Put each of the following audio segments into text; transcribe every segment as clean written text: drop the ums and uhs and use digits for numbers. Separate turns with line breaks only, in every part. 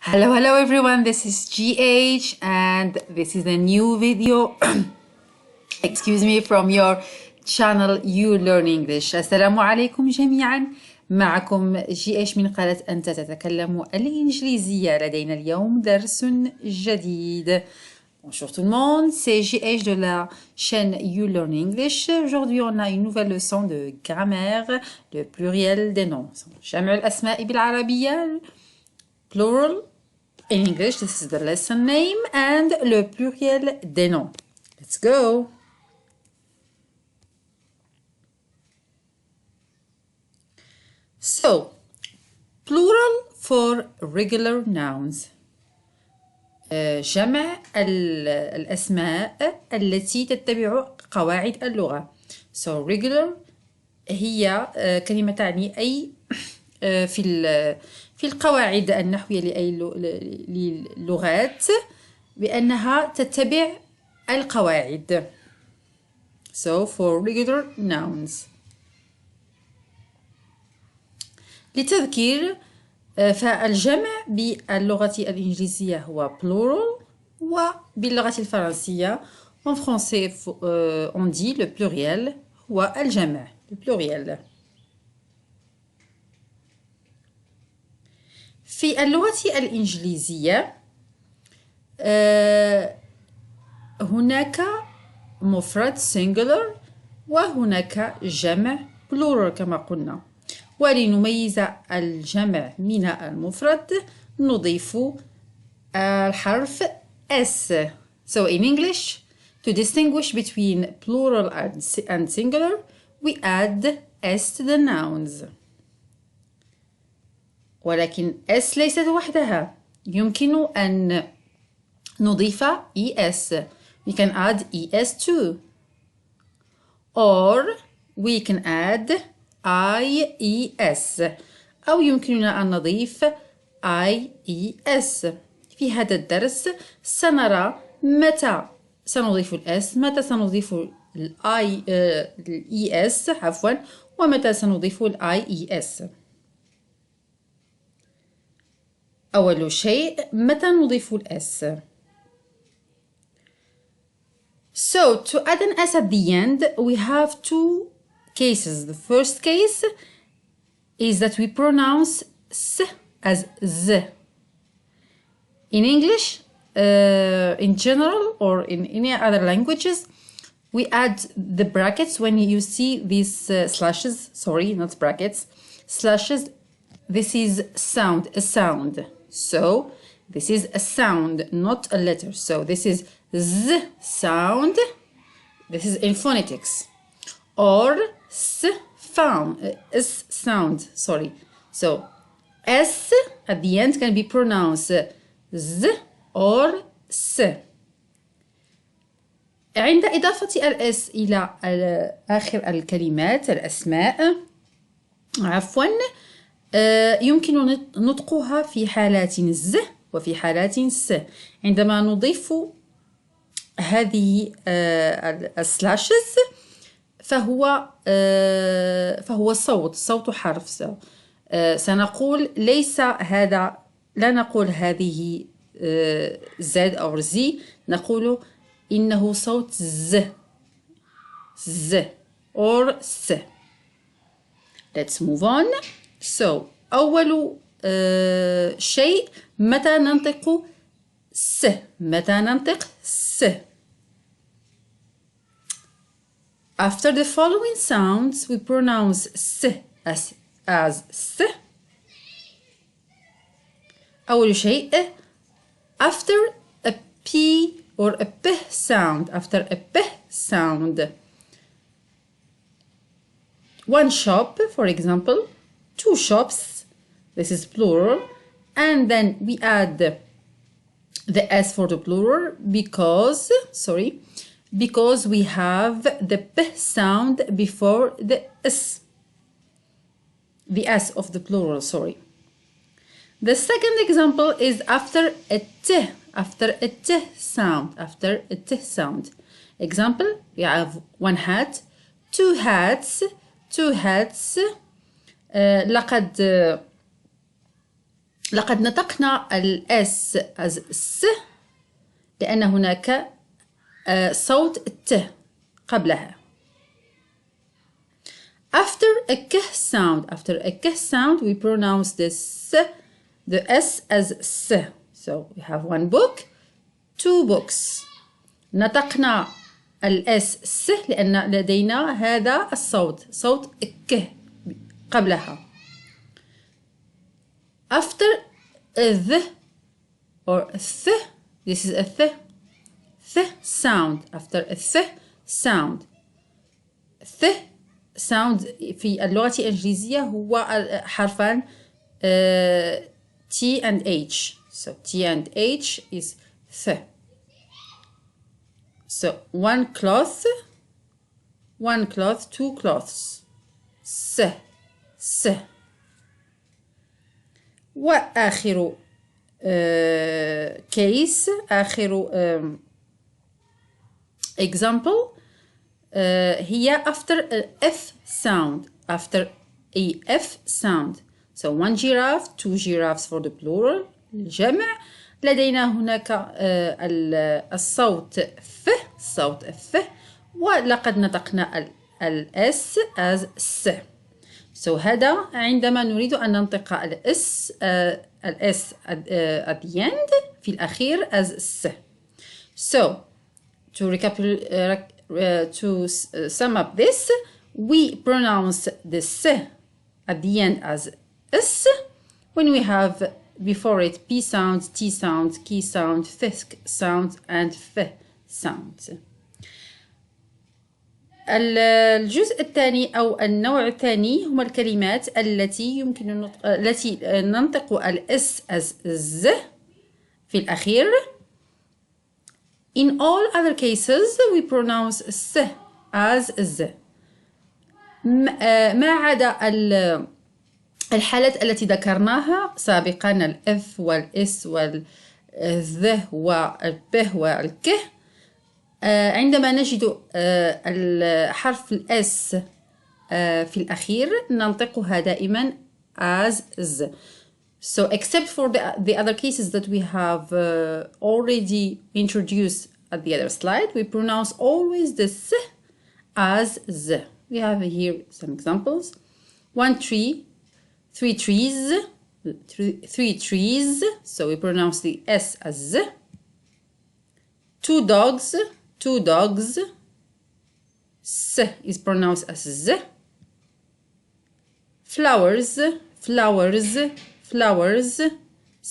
Hello everyone, this is GH and this is a new video excuse me from your channel You Learn English. السلام عليكم جميعا، معكم GH من قناة أنت تتكلم الإنجليزية. لدينا اليوم درس جديد. Bonjour tout le monde, c'est JH de la chaîne You Learn English. Aujourd'hui, on a une nouvelle leçon de grammaire, le pluriel des noms. جمع الأسماء بالعربية, plural. In English, this is the lesson name, and le pluriel des noms. Let's go. So, plural for regular nouns. جمع الأسماء التي تتبع قواعد اللغة. So regular هي كلمة تعني أي في القواعد النحوية للغات بأنها تتبع القواعد. So for regular nouns. للتذكير فالجمع باللغة الإنجليزية هو plural وباللغة الفرنسية en français on dit le pluriel هو الجمع le pluriel. في اللغة الإنجليزية هناك مفرد singular وهناك جمع plural كما قلنا. ولنميز الجمع من المفرد نضيف الحرف S. So in English, to distinguish between plural and singular, we add S to the nouns. ولكن S ليست وحدها. يمكن أن نضيف ES. We can add ES too. Or we can add IES أو يمكننا أن نضيف IES. في هذا الدرس سنرى متى سنضيف الS، متى سنضيف الES عفوا، ومتى سنضيف IES. أول شيء متى نضيف الS. So to add an S at the end we have two cases. The first case is that we pronounce S as Z. In English, in general, or in any other languages, we add the brackets when you see these slashes. Sorry, not brackets. Slashes. This is sound, a sound. So this is a sound, not a letter. So this is Z sound. This is in phonetics. Or S sound, sorry. So S at the end can be pronounced Z or S. عند إضافة الS إلى آخر الكلمات الأسماء عفوا يمكن نطقها في حالات Z وفي حالات S. عندما نضيف هذه السلاشز فهو صوت حرف. سنقول ليس هذا، لا نقول هذه Z أو Z، نقول إنه صوت Z or S. Let's move on. So أول شيء متى ننطق S، متى ننطق S. After the following sounds, we pronounce S as S. أول شيء after a P or a P sound, after a P sound. One shop, for example, two shops, this is plural, and then we add the S for the plural because we have the P sound before the S. The S of the plural, sorry. The second example is after a T sound, after a T sound. Example, we have one hat, two hats. لقد لقد نطقنا الاس as س لأن هناك صوت الت قبلها. After a k sound, we pronounce the s as s. So we have one book, two books. نطقنا الاس س لأن لدينا هذا الصوت، صوت ك قبلها. After the or th, this is a th sound. After a th sound في اللغة الإنجليزية هو حرفان T and H. So T and H is th. So one cloth, two cloths. س. وآخر case، آخر example هي after a F sound. After a F sound. So one giraffe, two giraffes for the plural الجمع. لدينا هناك الصوت ف، صوت ف، ولقد نطقنا الاس as س. So هذا عندما نريد أن ننطق الاس at the end في الأخير as س. So to sum up this, we pronounce the s at the end as s when we have before it p sound, t sound, k sound, th sound and f sound. الجزء الثاني أو النوع الثاني هما الكلمات التي يمكن التي ننطق الاس as ز في الأخير. In all other cases we pronounce س as ز. ما عدا الحالات التي ذكرناها سابقا، الاف والاس والذ والب والك، عندما نجد الحرف الاس في الأخير ننطقها دائما as ز. So except for the other cases that we have already introduced at the other slide, we pronounce always the s as z. We have here some examples. One tree, three trees, so we pronounce the s as z. Two dogs, s is pronounced as z. Flowers,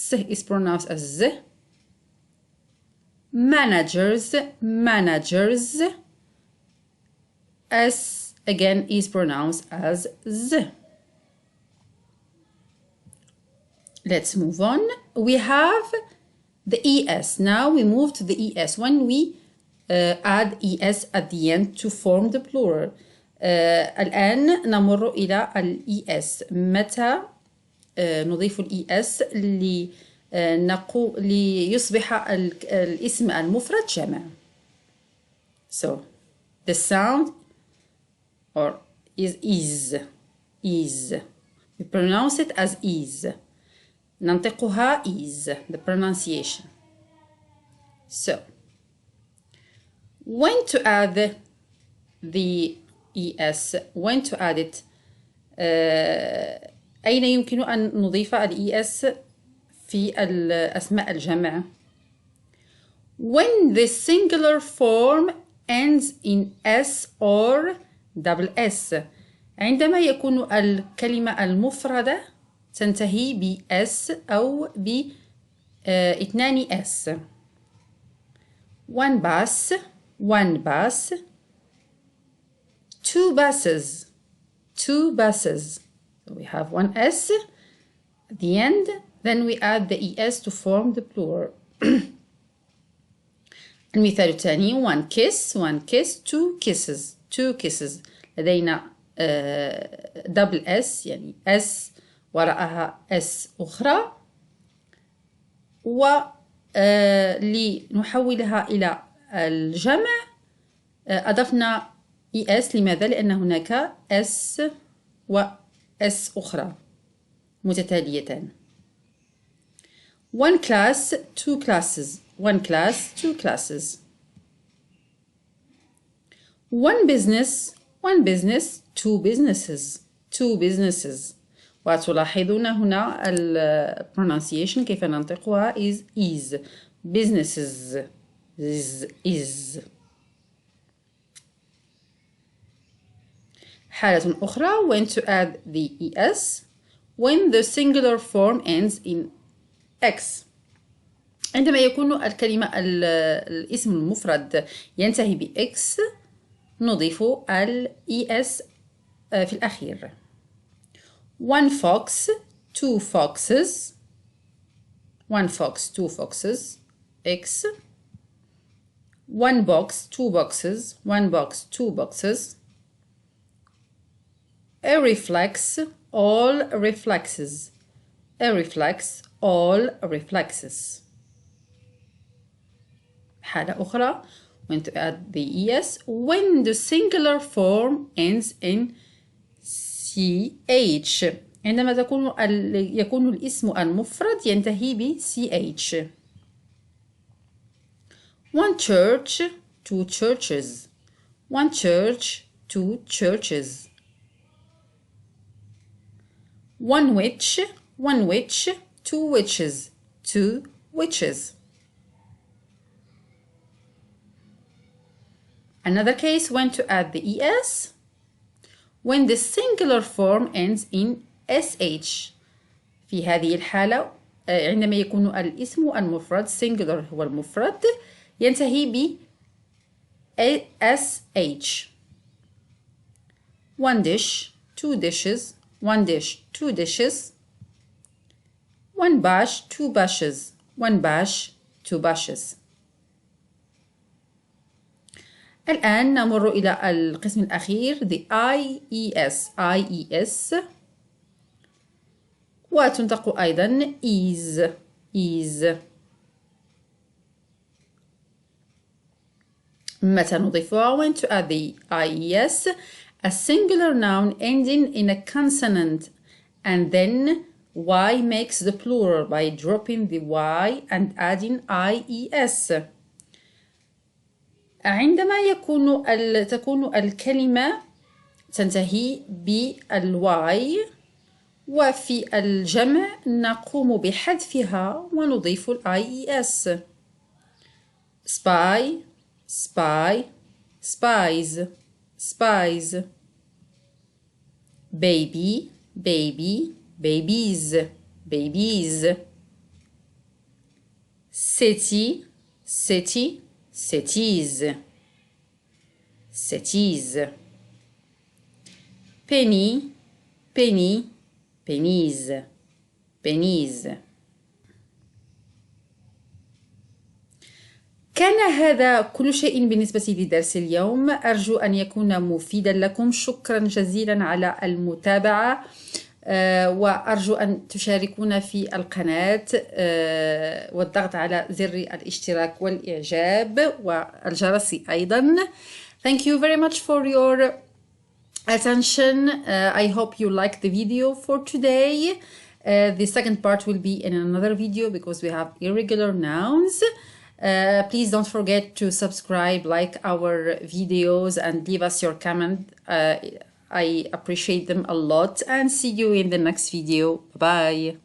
s is pronounced as z. Managers, s again is pronounced as z. Let's move on. We have the es. Now we move to the es. When we add es at the end to form the plural. الآن نمر إلى es. متى نضيف es ليصبح الاسم المفرد جمع. So the sound or is. We pronounce it as is. ننطقها is, the pronunciation. So when to add the es, when to add it, أين يمكن أن نضيف es في الأسماء الجمع؟ When the singular form ends in s or double s. عندما يكون الكلمة المفردة تنتهي ب s أو ب اثنان s. One bus, two buses. So we have one s at the end, then we add the es to form the plural. المثال الثاني one kiss, two kisses. لدينا double s يعني s وراءها s أخرى، ولنحولها إلى الجمع أضفنا es. لماذا؟ لأن هناك s و s أخرى متتاليتان. one class, two classes. One class, two classes. One business, two businesses. Two businesses. وتلاحظون هنا pronunciation كيف ننطقها is businesses is. حالة أخرى when to add the es when the singular form ends in x. عندما يكون الكلمة الاسم المفرد ينتهي ب x نضيف ال es في الأخير. One fox, two foxes. One fox, two foxes. X. One box, two boxes. One box, two boxes. A reflex, all reflexes. A reflex, all reflexes. حالة أخرى when to add the es when the singular form ends in ch. عندما يكون الاسم المفرد ينتهي ب ch. One church, two churches. One church, two churches. One witch, two witches. Two witches. Another case when to add the es when the singular form ends in sh. في هذه الحالة عندما يكون الاسم المفرد singular هو المفرد ينتهي ب sh. One dish, two dishes. One dish, two dishes. One bash, two bashes. One bash, two bashes. الآن نمر إلى القسم الأخير the IES وتنطق أيضا is. متى نضيفها when to add the IES a singular noun ending in a consonant and then Y makes the plural by dropping the Y and adding IES. عندما تكون الكلمة تنتهي بالواي وفي الجمع نقوم بحذفها ونضيف IES. spy, spy, spies, spies. baby, baby, babies, babies. city, city, cities, cities. penny, penny, pennies, pennies. كان هذا كل شيء بالنسبة لدرس اليوم. أرجو أن يكون مفيدا لكم. شكرا جزيلا على المتابعة وأرجو أن تشاركونا في القناة والضغط على زر الاشتراك والإعجاب والجرس أيضا. Thank you very much for your attention. I hope you liked the video for today. The second part will be in another video because we have irregular nouns. Please don't forget to subscribe, like our videos and leave us your comment. I appreciate them a lot and see you in the next video. Bye.